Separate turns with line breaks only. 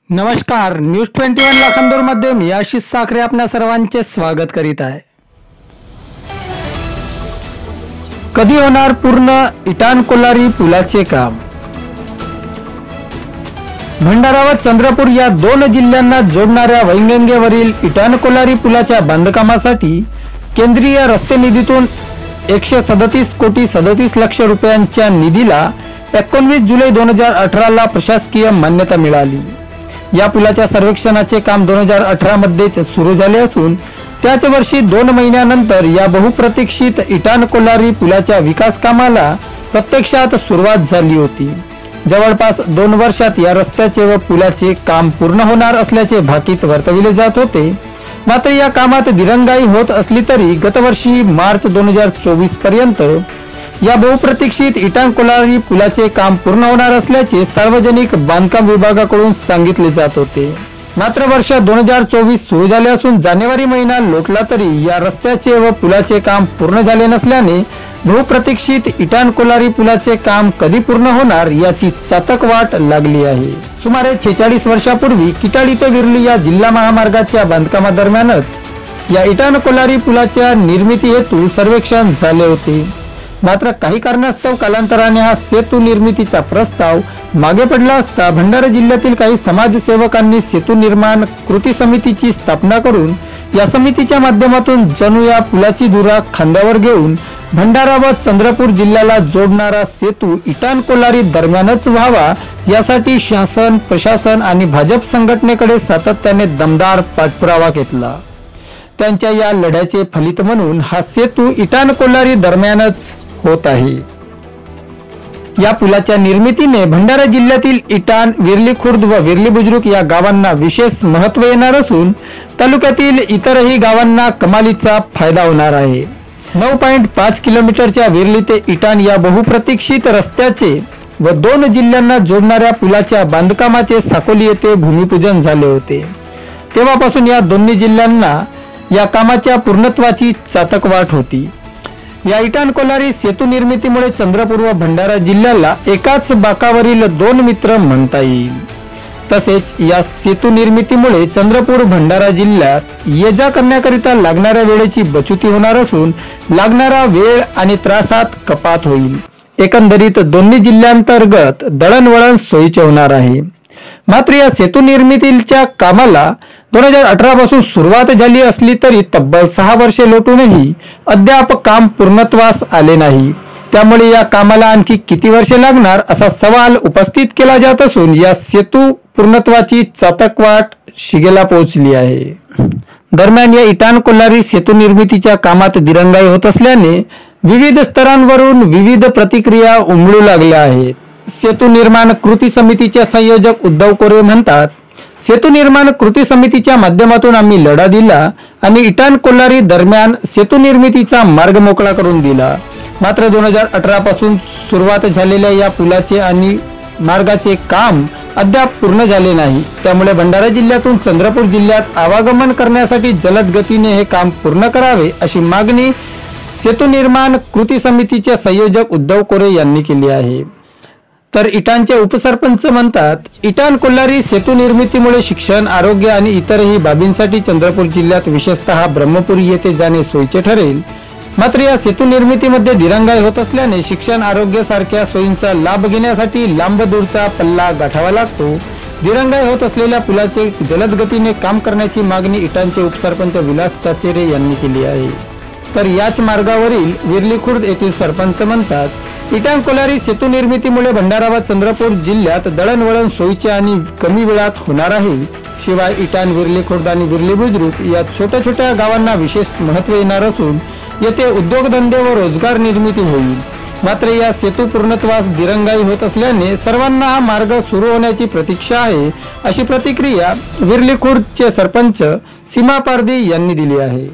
नमस्कार, न्यूज 21 लाखांदूर मध्ये मी आशिष साखरे आपल्या सर्वांचे स्वागत करीत आहे। कधी होणार पूर्ण इटान कोलारी पुलाचे काम? भंडारा व चंद्रपूर या दोन जिल्ह्यांना जोडणाऱ्या वैंगंगेवरील इटान कोलारी पुलाच्या बांधकामासाठी केंद्रीय रस्ते निधीतून 137 कोटी 37 लाख रुपयांच्या निधीला 19 जुलै 2018 ला प्रशासकीय मान्यता मिळाली। या पुलाच्या सर्वेक्षणाचे काम 2018 मध्येच सुरू झाले असून त्याच वर्षी 2 महिन्यानंतर या बहुप्रतीक्षित इटान कोलारी पुलाच्या विकास कामाला प्रत्यक्षात सुरुवात झाली होती। जवळपास 2 वर्षात या रस्त्याचे व पुलाचे काम पूर्ण होणार असल्याचे भाकीत वर्तविले जात होते। मात्र या कामात दिरंगाई होत असली तरी गतवर्षी मार्च 2024 पर्यंत या बहुप्रतीक्षित इटान कोलारी पुलाचे काम पूर्ण होणार असल्याचे सार्वजनिक बांधकाम विभागाकडून सांगितले जात होते। मात्र वर्ष 2024 सुरू झाले असून जानेवारी महिना लोटला तरी या रस्त्याचे व पुलाचे काम पूर्ण झाले नसल्याने बहुप्रतीक्षित इटान कोलारी पुलाचे काम कधी पूर्ण होणार याची चातक वाट लागली आहे। सुमारे 46 वर्षापूर्वी किटाडी ते विर्ली या जिल्हा महामार्गाच्या बांधकामादरम्यानच या इटान कोलारी पुलाच्या निर्मिती हेतू सर्वेक्षण झाले होते। मात्र काही कारणास्तव कालांतराने हा सेतू निर्मितीचा प्रस्ताव मागे पडला असता भंडारा जिल्ह्यातील काही समाजसेवकांनी सेतू निर्माण कृती समितीची स्थापना करून या समितीच्या माध्यमातून जणू या पुलाची धुरा खांद्यावर घेऊन भंडारा व चंद्रपूर जिल्ह्याला जोडणारा सेतू इटान कोलारी दरम्यानच व्हावा यासाठी शासन, प्रशासन आणि भाजप संघटनेकडे सातत्याने दमदार पाठपुरावा घेतला। त्यांच्या या लढ्याचे फलित म्हणून हा सेतू इटान कोलारी दरम्यानच होत आहे। या पुलाच्या निर्मितीने भंडारा जिल्ह्यातील इटान, विर्ली खुर्द व विर्ली बुजुर्ग या गावांना विशेष महत्त्व येणार असून तालुक्यातील इतरही गावांना कमालीचा फायदा होणार आहे। 9.5 किलोमीटरच्या विर्ली ते इटान या बहुप्रतीक्षित रस्त्याचे व 2 जिल्ह्यांना जोडणाऱ्या पुलाच्या बांधकामाचे साकोली येथे भूमिपूजन झाले होते। तेव्हापासून या दोन्ही जिल्ह्यांना या कामाच्या पूर्णत्वाची चातक वाट होती। या इटान कोलारी सेतू निर्मितीमुळे चंद्रपूर व भंडारा जिल्ह्याला एकाच बाकावरील 2 मित्र म्हणता येईल। तसेच या सेतू निर्मितीमुळे चंद्रपूर भंडारा जिल्ह्यात ये जा करण्याकरिता लागणाऱ्या वेळेची बचती होणार असून लागणारा वेळ आणि त्रासात कपात होईल। एकंदरीत दोन्ही जिल्ह्यांतर्गत दळणवळण सोयीचे होणार आहे। मात्र या सेतू निर्मितीच्या कामाला 2018 पासून सुरुवात झाली असली तरी तब्बल 6 वर्षे लोटूनही अद्याप काम पूर्णत्वास आले नाही। त्यामुळे या कामाला आणखी किती वर्षे लागणार असा सवाल उपस्थित केला जात असून या सेतू पूर्णत्वाची चातक वाट शिगेला पोहोचली आहे। दरम्यान या इटान कोलारी सेतू निर्मितीच्या कामात दिरंगाई होत असल्याने विविध स्तरांवरून विविध प्रतिक्रिया उमटू लागल्या आहेत। सेतू निर्माण कृती समितीचे संयोजक उद्धव कोरे म्हणतात, सेतू निर्माण कृती समितीच्या माध्यमातून आम्ही लढा दिला आणि इटान कोलारी दरम्यान सेतू निर्मितीचा मार्ग मोकळा करून दिला। मात्र 2018 पासून सुरुवात झालेल्या या पुलाचे आणि मार्गाचे काम अद्याप पूर्ण झाले नाही। त्यामुळे भंडारा जिल्ह्यातून चंद्रपूर जिल्ह्यात आवागमन करण्यासाठी जलद गतीने हे काम पूर्ण करावे अशी मागणी सेतू निर्माण कृती समितीचे संयोजक उद्धव कोरे यांनी केली आहे। तर इटानचे उपसरपंच म्हणतात, इटान कोलारी सेतू निर्मितीमुळे शिक्षण, आरोग्य आणि इतरही बाबींसाठी चंद्रपूर जिल्ह्यात विशेषतः ब्रह्मपुरी येथे जाणे सोयीचे ठरेल। मात्र या सेतू निर्मितीमध्ये दिरंगाई होत असल्याने शिक्षण, आरोग्य सारख्या सोयींचा लाभ घेण्यासाठी लांब दूरचा पल्ला गाठावा लागतो। दिरंगाई होत असलेल्या पुलाचे जलद गतीने काम करण्याची मागणी इटानचे उपसरपंच विलास चाचेरे यांनी केली आहे। तर याच मार्गावरील विर्ली खुर्द येथील सरपंच म्हणतात, इटान कोलारी सेतू निर्मितीमुळे भंडारा व चंद्रपूर जिल्ह्यात दळणवळण सोयीचे आणि कमी वेळात होणार आहे। शिवाय इटान, विर्ली खुर्द आणि विर्ली बुजुर्ग या छोट्या छोट्या गावांना विशेष महत्त्व येणार असून येथे उद्योगधंदे व रोजगार निर्मिती होईल। मात्र या सेतू पूर्णत्वास दिरंगाई होत असल्याने सर्वांना हा मार्ग सुरू होण्याची प्रतीक्षा आहे, अशी प्रतिक्रिया विर्ली खुर्दचे सरपंच सीमा पारदी यांनी दिली आहे।